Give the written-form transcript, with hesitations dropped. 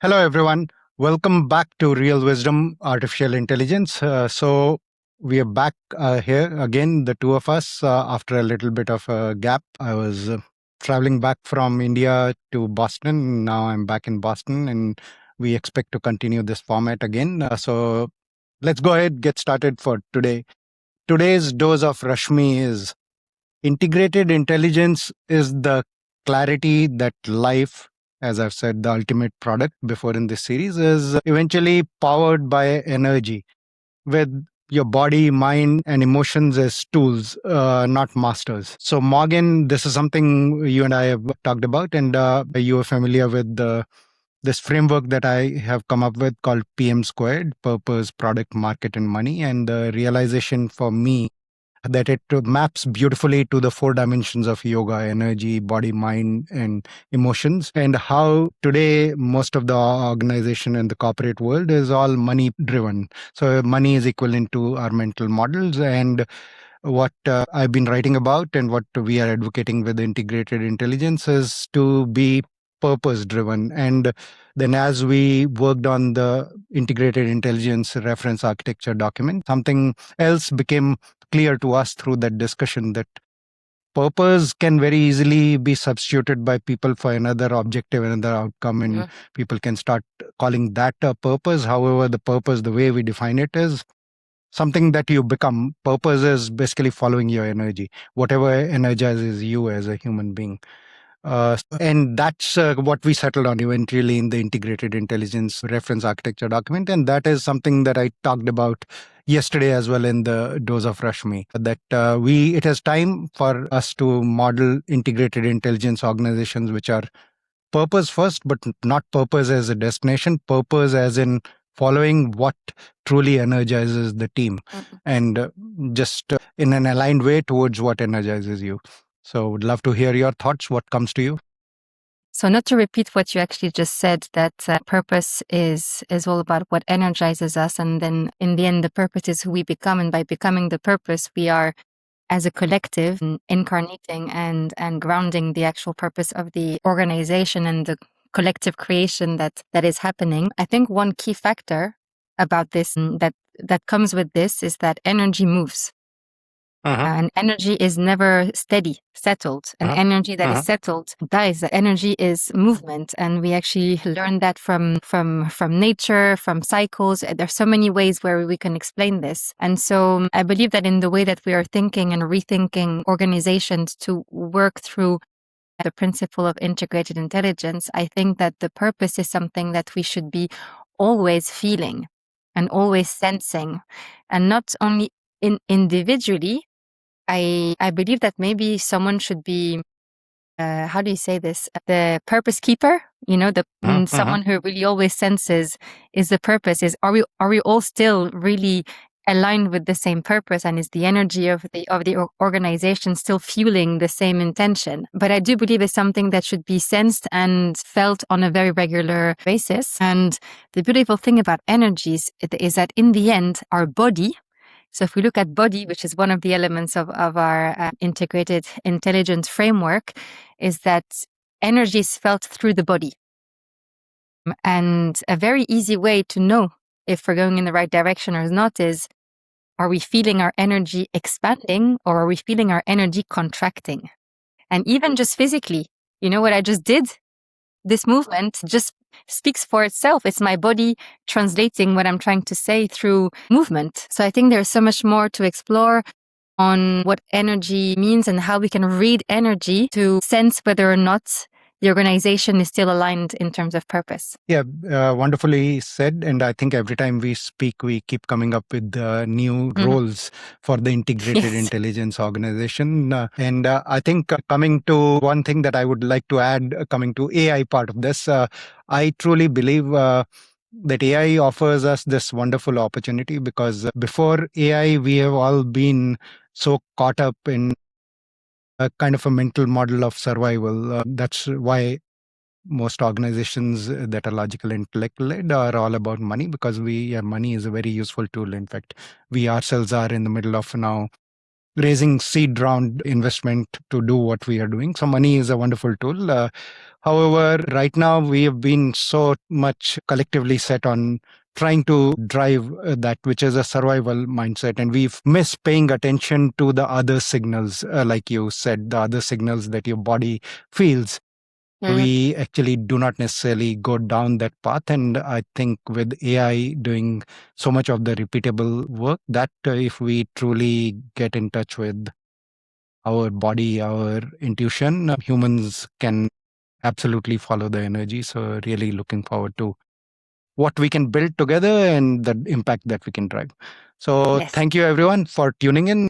Hello, everyone. Welcome back to Real Wisdom Artificial Intelligence. We are back here again, the two of us, after a little bit of a gap. I was traveling back from India to Boston. Now I'm back in Boston, and we expect to continue this format again. So let's go ahead, get started for today. Today's dose of Rashmi is integrated intelligence is the clarity that life, as I've said, the ultimate product before in this series, is eventually powered by energy with your body, mind, and emotions as tools, not masters. So, Morgan, this is something you and I have talked about, and you are familiar with this framework that I have come up with called PM squared: purpose, product, market, and money. And the realization for me that it maps beautifully to the four dimensions of yoga: energy, body, mind, and emotions. And how today most of the organization and the corporate world is all money driven. So money is equivalent to our mental models. And what I've been writing about and what we are advocating with integrated intelligence is to be purpose driven. And then, as we worked on the integrated intelligence reference architecture document, something else became clear to us through that discussion, that purpose can very easily be substituted by people for another objective, another outcome, and people can start calling that a purpose. However, the purpose, the way we define it, is something that you become. Purpose is basically following your energy, whatever energizes you as a human being. And that's what we settled on eventually in the integrated intelligence reference architecture document. And that is something that I talked about yesterday as well in the dose of Rashmi, that it is time for us to model integrated intelligence organizations which are purpose first, but not purpose as a destination, purpose as in following what truly energizes the team, and just in an aligned way towards what energizes you. So would love to hear your thoughts. What comes to you? So not to repeat what you actually just said, that purpose is all about what energizes us. And then in the end, the purpose is who we become. And by becoming the purpose, we are, as a collective, incarnating and grounding the actual purpose of the organization and the collective creation that is happening. I think one key factor about this that comes with this is that energy moves. And energy is never steady, settled. And energy that is settled dies. The energy is movement. And we actually learn that from nature, from cycles. There's so many ways where we can explain this. And so I believe that in the way that we are thinking and rethinking organizations to work through the principle of integrated intelligence, I think that the purpose is something that we should be always feeling and always sensing, and not only individually. I believe that maybe someone should be, how do you say this? The purpose keeper, someone who really always senses is the purpose. Are we all still really aligned with the same purpose, and is the energy of the organization still fueling the same intention? But I do believe it's something that should be sensed and felt on a very regular basis. And the beautiful thing about energies is that in the end, our body. So if we look at body, which is one of the elements of our integrated intelligence framework, is that energy is felt through the body. And a very easy way to know if we're going in the right direction or not is, are we feeling our energy expanding, or are we feeling our energy contracting? And even just physically, what I just did? This movement just speaks for itself. It's my body translating what I'm trying to say through movement. So I think there's so much more to explore on what energy means and how we can read energy to sense whether or not the organization is still aligned in terms of purpose. Yeah, wonderfully said. And I think every time we speak, we keep coming up with new roles for the integrated intelligence organization. And I think coming to one thing that I would like to add, coming to AI part of this, I truly believe that AI offers us this wonderful opportunity, because before AI, we have all been so caught up in a kind of a mental model of survival. That's why most organizations that are logical intellect led are all about money, because money is a very useful tool. In fact, we ourselves are in the middle of now raising seed round investment to do what we are doing. So money is a wonderful tool. However, right now we have been so much collectively set on trying to drive that, which is a survival mindset. And we've missed paying attention to the other signals, like you said, the other signals that your body feels. We actually do not necessarily go down that path. And I think with AI doing so much of the repeatable work, that if we truly get in touch with our body, our intuition, humans can absolutely follow the energy. So really looking forward to what we can build together and the impact that we can drive. So Yes. thank you everyone for tuning in.